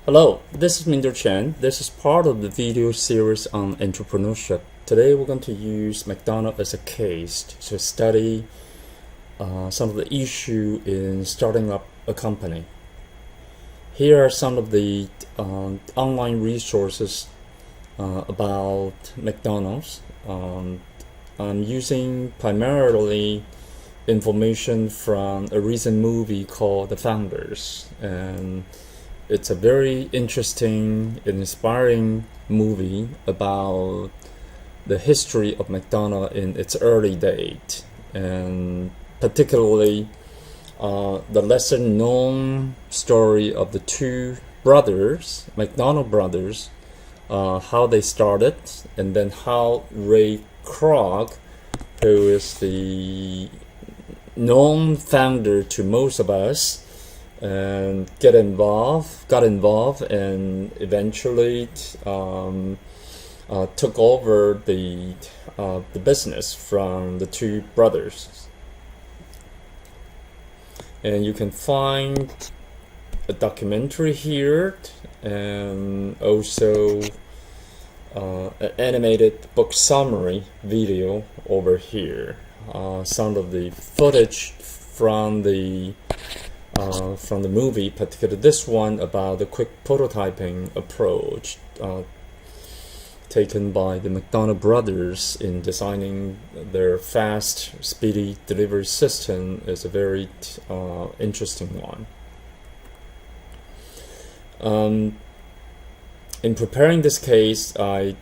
Hello, this is Minder Chen. This is part of the video series on entrepreneurship. Today we're going to use McDonald as a case to study some of the issue in starting up a company. Here are some of the online resources about McDonald's. I'm using primarily information from a recent movie called The Founders, and it's a very interesting and inspiring movie about the history of McDonald's in its early days, and particularly the lesser known story of the two brothers, McDonald brothers, how they started, and then how Ray Kroc, who is the known founder to most of us, and got involved, and eventually took over the business from the two brothers. And you can find a documentary here, and also an animated book summary video over here. Some of the footage from the movie, particularly this one about the quick prototyping approach taken by the McDonald brothers in designing their fast, speedy delivery system, is a very interesting one. In preparing this case, I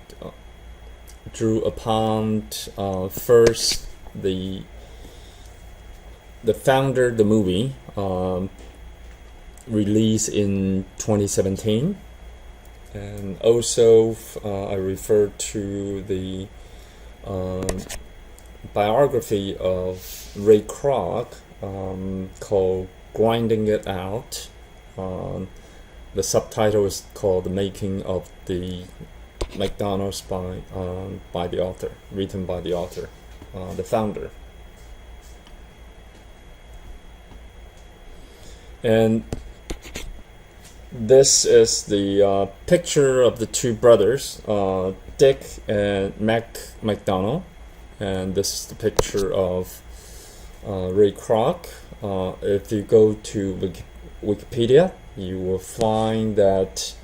drew upon first the Founder, the movie, released in 2017, and also I referred to the biography of Ray Kroc called "Grinding It Out." The subtitle is called "The Making of the McDonald's" by the author, written by the author, the founder. And this is the picture of the two brothers, Dick and Mac McDonald, and this is the picture of Ray Kroc. If you go to Wikipedia, you will find that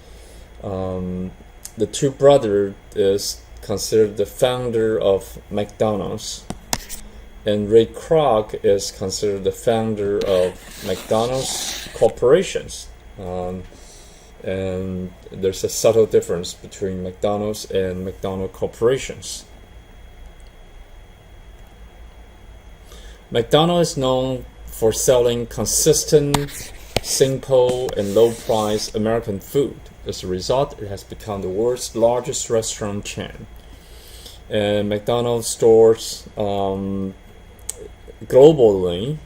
the two brothers is considered the founder of McDonald's, and Ray Kroc is considered the founder of McDonald's corporations. And there's a subtle difference between McDonald's and McDonald corporations. McDonald is known for selling consistent, simple, and low-priced American food. As a result, it has become the world's largest restaurant chain. And McDonald's stores globally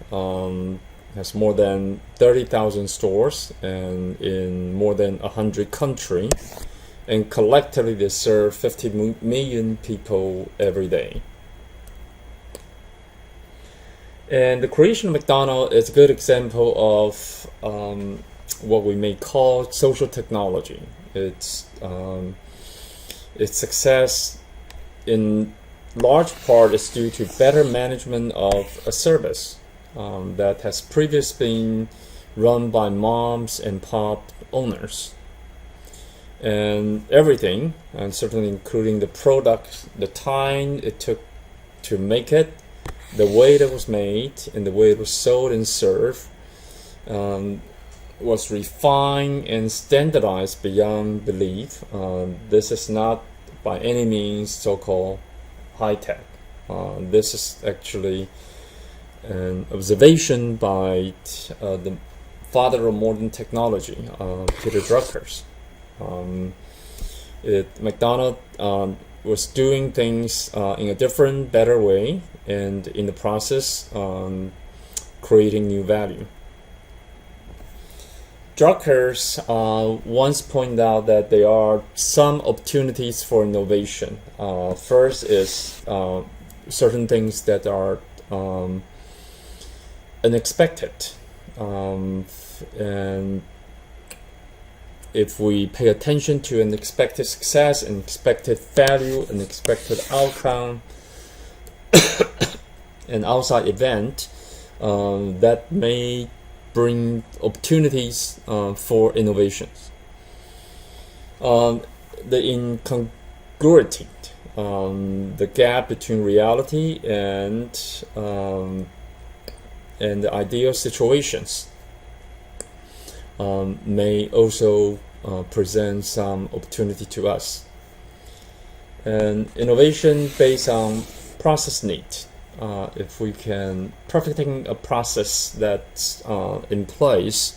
has more than 30,000 stores and in more than 100 countries, and collectively they serve 50 million people every day. And the creation of McDonald's is a good example of what we may call social technology. Its success in large part is due to better management of a service that has previously been run by moms and pop owners. And everything, and certainly including the product, the time it took to make it, the way it was made, and the way it was sold and served, was refined and standardized beyond belief. This is not by any means so-called high-tech. This is actually an observation by the father of modern technology, Peter Drucker. McDonald was doing things in a different, better way, and in the process creating new value. Drucker once pointed out that there are some opportunities for innovation. First is certain things that are unexpected, and if we pay attention to an expected success, an expected value, an expected outcome, an outside event, that may bring opportunities for innovations. The incongruity, the gap between reality and the ideal situations, may also present some opportunity to us. And innovation based on process need. If we can perfecting a process that's in place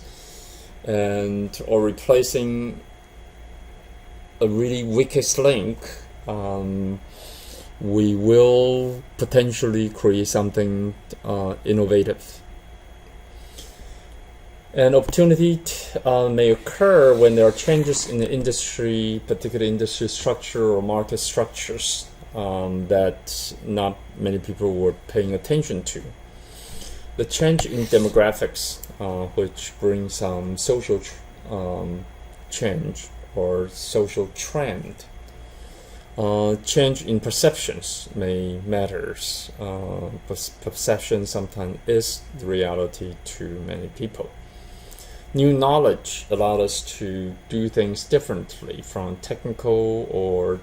or replacing a really weakest link, we will potentially create something innovative. And opportunity may occur when there are changes in the industry, particular industry structure or market structures that not many people were paying attention to. The change in demographics, which brings some social change or social trend. Change in perceptions may matters. Perception sometimes is the reality to many people. New knowledge allowed us to do things differently from technical or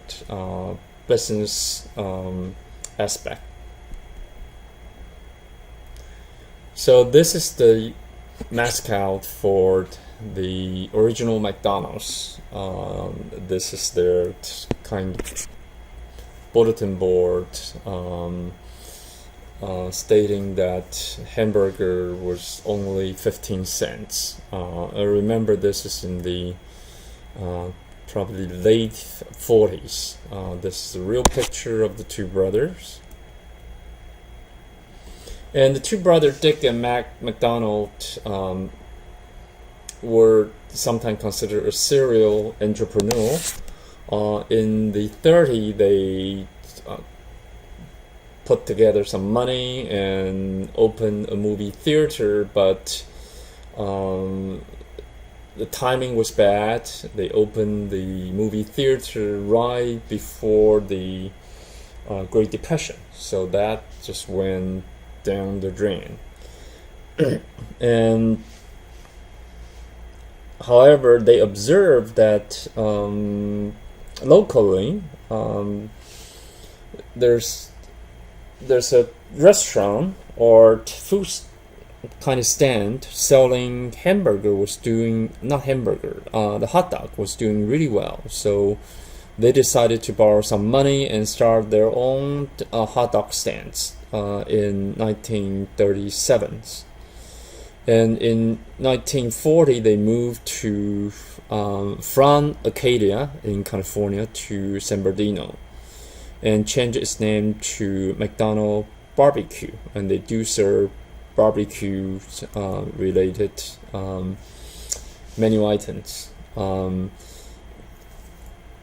business aspect. So this is the mascot for the original McDonald's. This is their kind of bulletin board stating that hamburger was only 15 cents. I remember this is in the probably late 40s. This is a real picture of the two brothers. And the two brothers, Dick and McDonald, were sometimes considered a serial entrepreneur. In the 30s, they put together some money and opened a movie theater, but the timing was bad. They opened the movie theater right before the Great Depression, so that just went down the drain. And however, they observed that locally there's a restaurant or food kind of stand selling hamburger was doing, not hamburger, the hot dog was doing really well. So they decided to borrow some money and start their own hot dog stands in 1937. And in 1940, they moved to from Acadia in California to San Bernardino, and changed its name to McDonald Barbecue. And they do serve barbecue related menu items.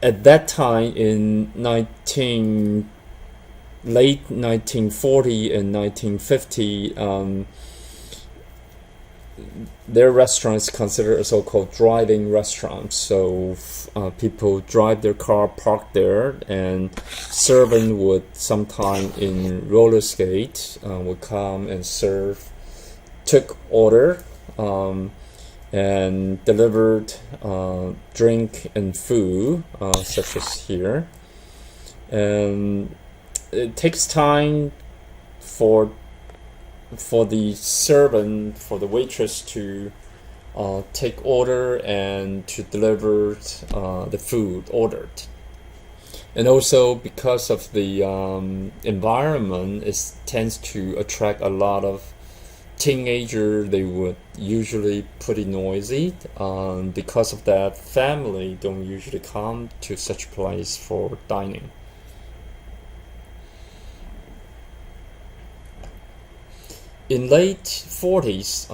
At that time, in late 1940 and 1950, their restaurant is considered a so-called drive-in restaurant. So people drive their car, park there, and servant would sometime in roller skate would come and serve, took order, and delivered drink and food, such as here. And it takes time for the servant, for the waitress to take order and to deliver the food ordered. And also because of the environment, it tends to attract a lot of teenagers. They would usually pretty noisy. Because of that, family don't usually come to such place for dining. In late 40s,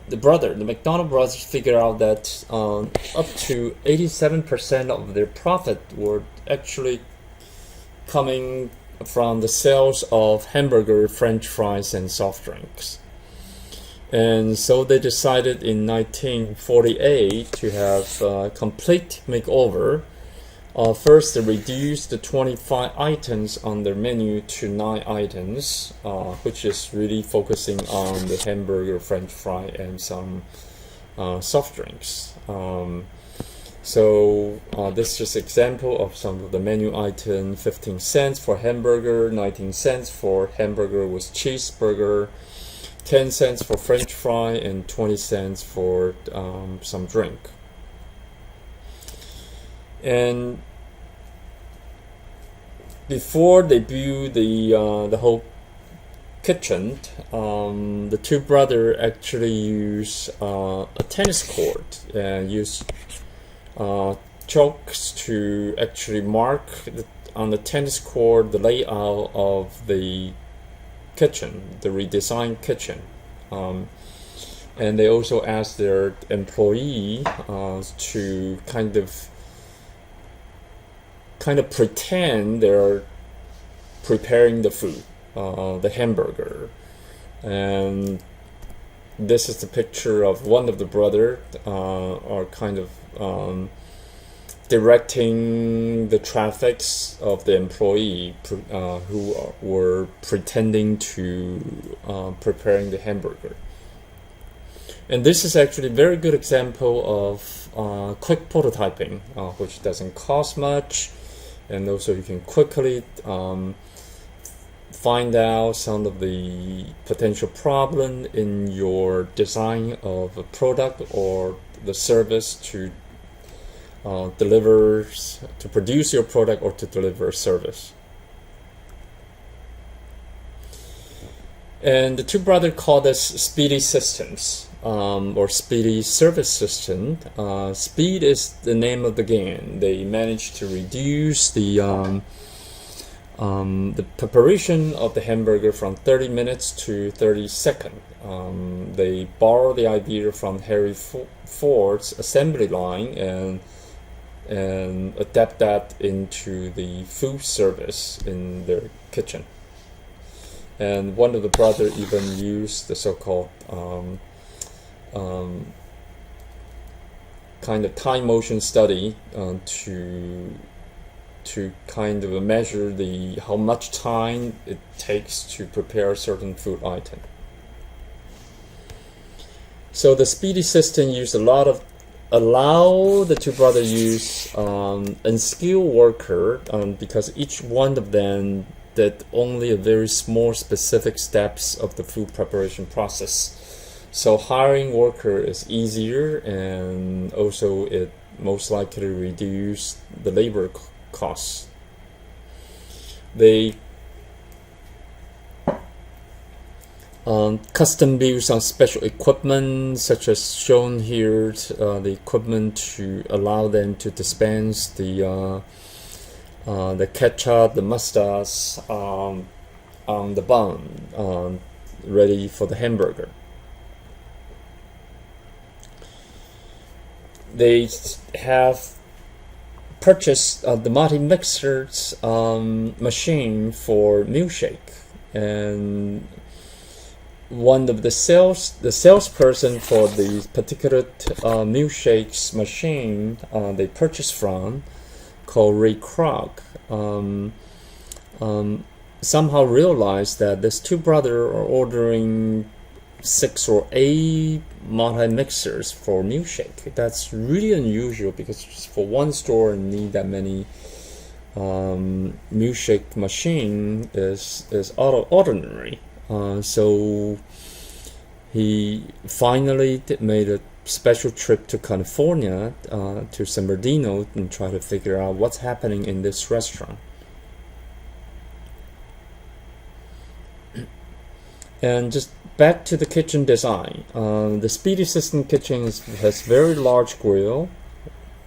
the McDonald brothers figured out that up to 87% of their profit were actually coming from the sales of hamburger, French fries, and soft drinks. And so they decided in 1948 to have a complete makeover. First, they reduced the 25 items on their menu to 9 items, which is really focusing on the hamburger, french fry, and some soft drinks. So this is just example of some of the menu item: 15 cents for hamburger, 19 cents for hamburger with cheeseburger, 10 cents for french fry, and 20 cents for some drink. And before they built the whole kitchen, the two brothers actually used a tennis court and used chalks to actually mark on the tennis court the layout of the kitchen, the redesigned kitchen. And they also asked their employee to kind of pretend they're preparing the food, the hamburger. And this is the picture of one of the brothers are kind of directing the traffics of the employee who were pretending to preparing the hamburger. And this is actually a very good example of quick prototyping, which doesn't cost much, and also you can quickly find out some of the potential problem in your design of a product or the service to produce your product or to deliver a service. And the two brothers call this Speedee Systems, or Speedee Service System. Speed is the name of the game. They managed to reduce the preparation of the hamburger from 30 minutes to 30 seconds. They borrowed the idea from Harry Ford's assembly line and adapt that into the food service in their kitchen. And one of the brothers even used the so-called kind of time motion study to kind of measure how much time it takes to prepare a certain food item. So the Speedee System allow the two brothers use unskilled worker because each one of them did only a very small specific steps of the food preparation process. So hiring worker is easier, and also it most likely reduce the labor costs. They custom build some special equipment, such as shown here, the equipment to allow them to dispense the ketchup, the mustard on the bun, ready for the hamburger. They have purchased the multi-mixers machine for milkshake, and one of the salesperson for the particular milkshakes machine they purchased from, called Ray Kroc, somehow realized that these two brothers are ordering 6 or 8 multi-mixers for milkshake. That's really unusual, because for one store and need that many milkshake machine is out of ordinary. So he finally made a special trip to California, to San Bernardino, and try to figure out what's happening in this restaurant. And just back to the kitchen design. The Speedee System kitchen has very large grill,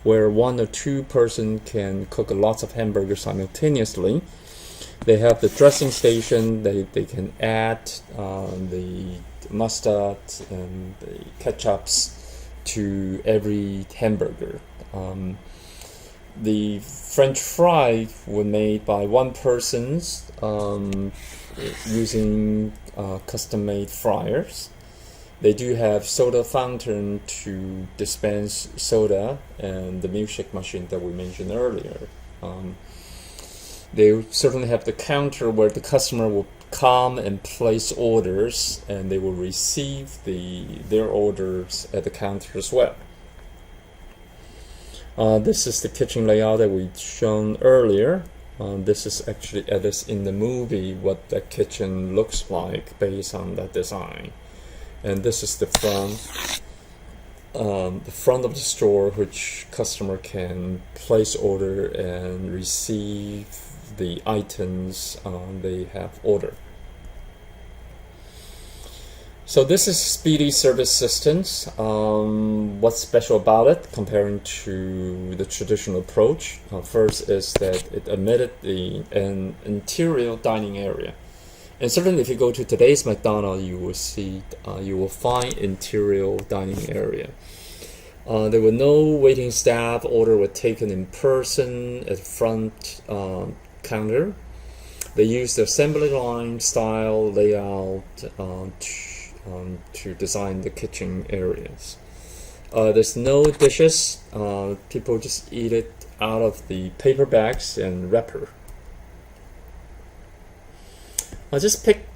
where 1 or 2 person can cook lots of hamburgers simultaneously. They have the dressing station. They can add the mustard and the ketchups to every hamburger. The French fry were made by one person using custom-made fryers, They do have soda fountain to dispense soda and the milkshake machine that we mentioned earlier. They certainly have the counter where the customer will come and place orders, and they will receive their orders at the counter as well. This is the kitchen layout that we shown earlier. This is actually as in the movie what the kitchen looks like based on that design. And this is the front of the store, which customer can place order and receive the items they have ordered. So this is Speedee Service Systems. What's special about it comparing to the traditional approach? First is that it omitted an interior dining area. And certainly if you go to today's McDonald's, you will find interior dining area. There were no waiting staff. Order were taken in person at the front counter. They used the assembly line style layout to design the kitchen areas. There's no dishes. People just eat it out of the paper bags and wrapper. I'll just pick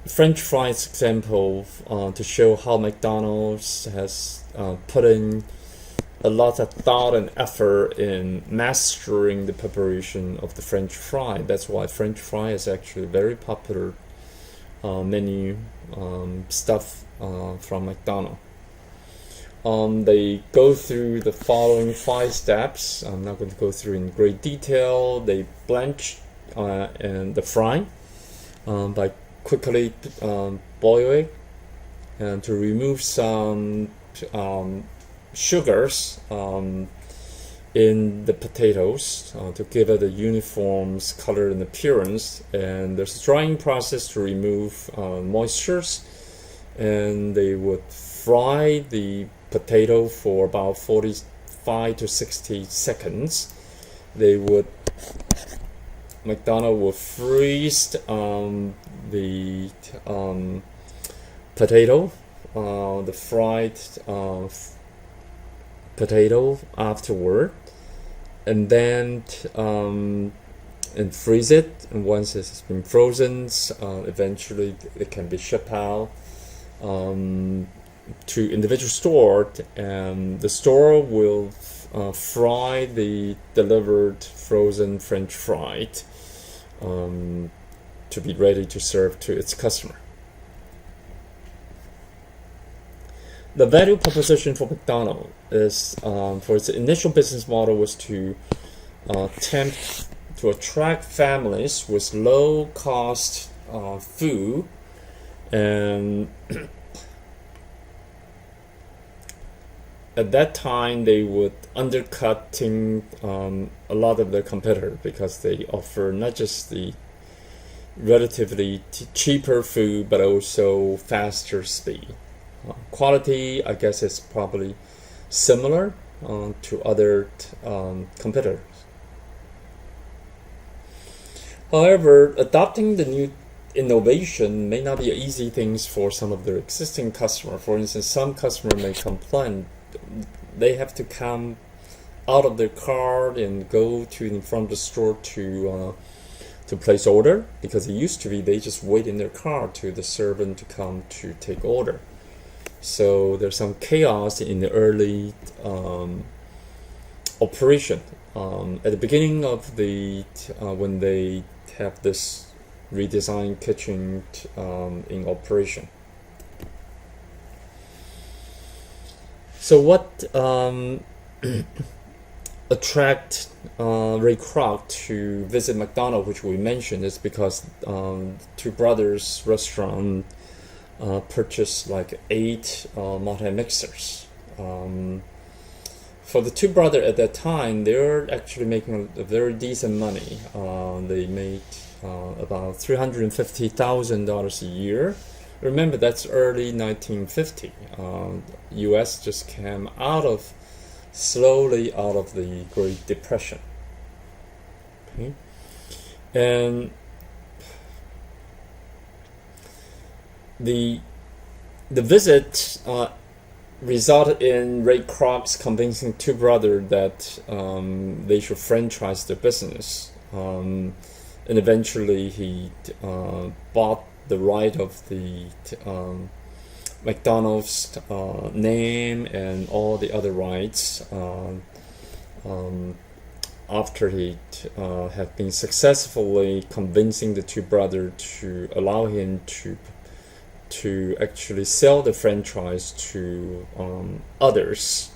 French fries example to show how McDonald's has put in a lot of thought and effort in mastering the preparation of the French fry. That's why French fry is actually very popular menu stuff from McDonald's. They go through the following 5 steps. I'm not going to go through in great detail. They blanch and the fry by quickly boiling and to remove some sugars in the potatoes to give it a uniform color and appearance. And there's a drying process to remove moistures, and they would fry the potato for about 45 to 60 seconds. McDonald will freeze the potato, the fried potato afterward, and then and freeze it. And once it has been frozen, eventually it can be shipped out to individual store, and the store will fry the delivered frozen French fries to be ready to serve to its customer. The value proposition for McDonald's is for its initial business model was to attempt to attract families with low cost food, and at that time they would undercutting a lot of their competitors because they offer not just the relatively cheaper food but also faster speed. Quality, I guess, is probably similar to other competitors. However, adopting the new innovation may not be an easy thing for some of their existing customers. For instance, some customers may complain they have to come out of their car and go to in front of the store to place order, because it used to be they just wait in their car to the servant to come to take order. So there's some chaos in the early operation. At the beginning of the when they have this redesigned kitchen in operation. So what attract Ray Kroc to visit McDonald's, which we mentioned, is because two brothers restaurant purchased like 8 multi-mixers. For the two brothers at that time, they're actually making a very decent money. They made about $350,000 a year. Remember, that's early 1950. U.S. just came slowly out of the Great Depression. Okay? And the visit resulted in Ray Kroc's convincing two brothers that they should franchise their business. And eventually he bought the right of the McDonald's name and all the other rights after he had been successfully convincing the two brothers to allow him to actually sell the franchise to others.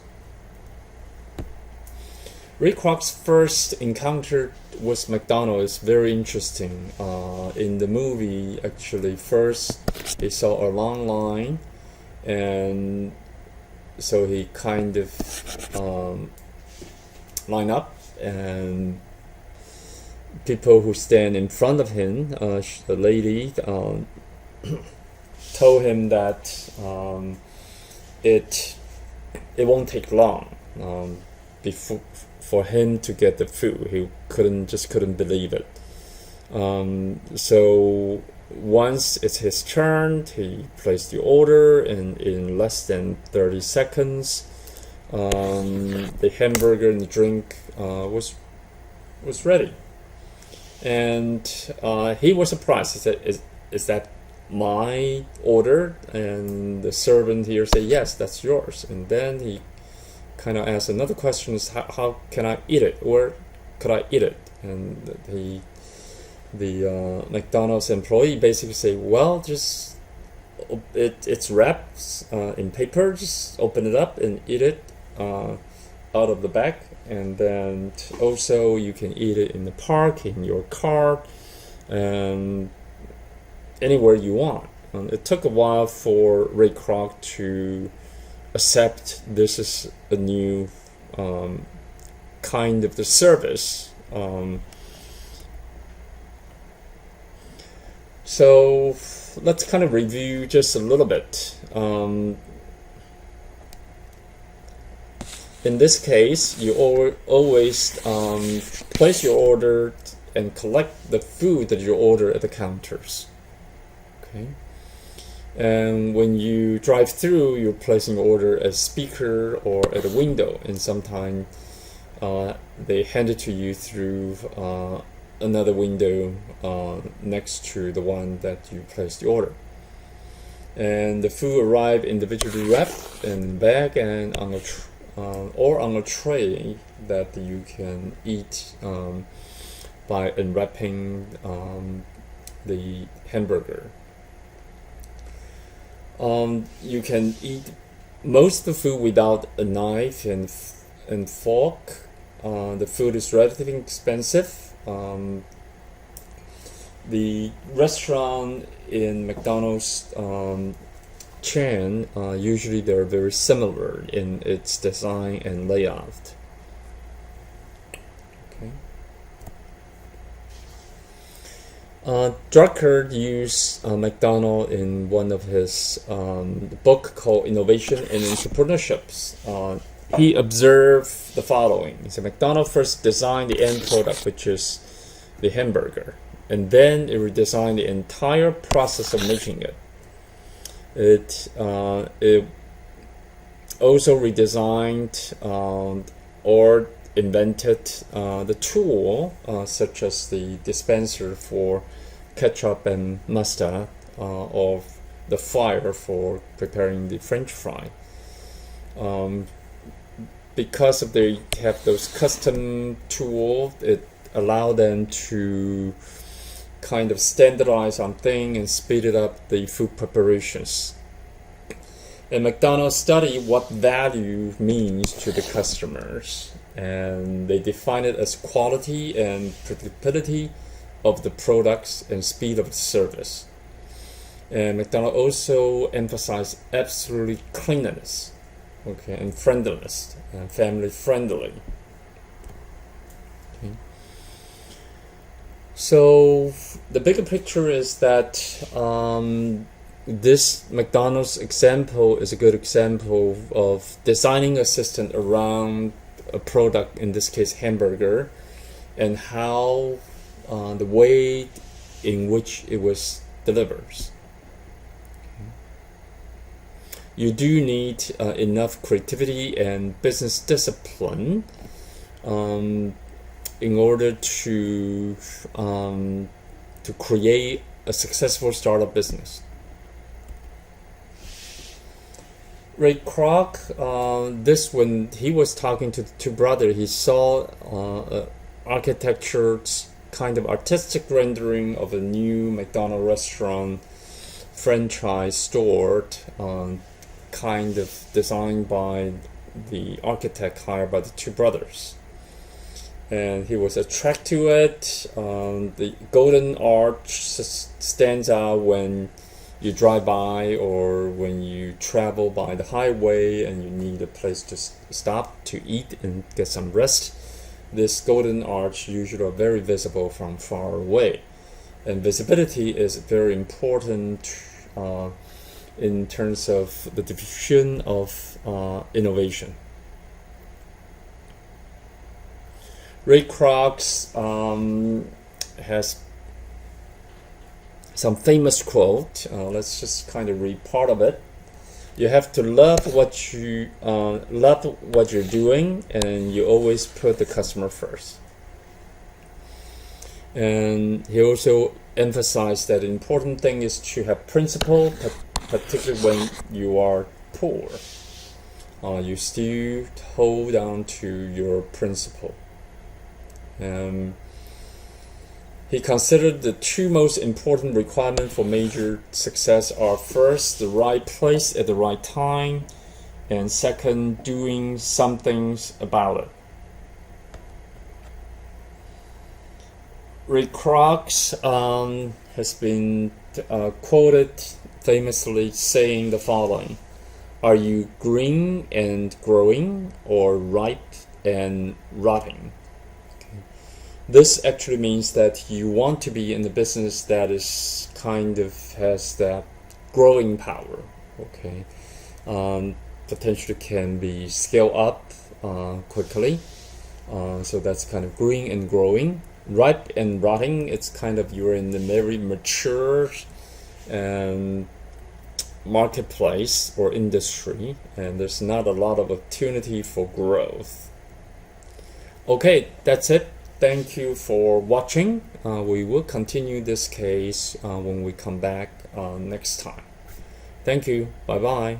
Ray Kroc's first encounter with McDonald is very interesting. In the movie, actually, first he saw a long line, and so he kind of line up, and people who stand in front of him, the lady, told him that it won't take long before for him to get the food. He couldn't believe it. So once it's his turn, he placed the order, and in less than 30 seconds, the hamburger and the drink was ready. And he was surprised. He said, "Is that my order?" And the servant here said, "Yes, that's yours." And then he kind of asked another question: is how can I eat it? Where could I eat it? And the McDonald's employee basically say, "Well, just it's wrapped in paper. Just open it up and eat it out of the bag. And then also you can eat it in the park, in your car, and anywhere you want." It took a while for Ray Kroc to accept this is a new kind of the service. So let's kind of review just a little bit. In this case, you always place your order and collect the food that you order at the counters. Okay. And when you drive through, you're placing your order as speaker or at a window, and sometimes they hand it to you through another window next to the one that you placed the order. And the food arrive individually wrapped in bag and on a tray that you can eat by unwrapping the hamburger. You can eat most of the food without a knife and fork. The food is relatively expensive. The restaurant in McDonald's chain, usually they're very similar in its design and layout. Drucker used McDonald in one of his book called Innovation and Entrepreneurships. He observed the following. He said, McDonald first designed the end product, which is the hamburger, and then it redesigned the entire process of making it. It also redesigned or invented the tool such as the dispenser for ketchup and mustard, or the fryer for preparing the French fry. Because of they have those custom tools, it allowed them to kind of standardize on things and speed it up the food preparations. And McDonald's study what value means to the customers, and they define it as quality and predictability of the products and speed of the service. And McDonald also emphasized absolute cleanliness, okay, and friendliness, and family friendly. Okay. So the bigger picture is that this McDonald's example is a good example of designing a system around a product, in this case hamburger, and how the way in which it was delivered. you do need enough creativity and business discipline in order to create a successful startup business. Ray Kroc, this when he was talking to the two brothers, he saw architecture's kind of artistic rendering of a new McDonald restaurant franchise store, kind of designed by the architect hired by the two brothers. And he was attracted to it. The golden arch stands out when you drive by or when you travel by the highway and you need a place to stop to eat and get some rest. This golden arch usually are very visible from far away, and visibility is very important in terms of the diffusion of innovation. Ray Kroc has some famous quote. Let's just kind of read part of it. You have to love what you're doing, and you always put the customer first. And he also emphasized that the important thing is to have principle, particularly when you are poor. You still hold on to your principle. He considered the two most important requirements for major success are first, the right place at the right time, and second, doing something about it. Ray Kroc has been quoted famously saying the following: "Are you green and growing, or ripe and rotting?" This actually means that you want to be in the business that is kind of has that growing power. Okay, potentially can be scaled up quickly. So that's kind of green and growing. Ripe and rotting, it's kind of you're in the very mature marketplace or industry, and there's not a lot of opportunity for growth. Okay, that's it. Thank you for watching. We will continue this case when we come back next time. Thank you. Bye-bye.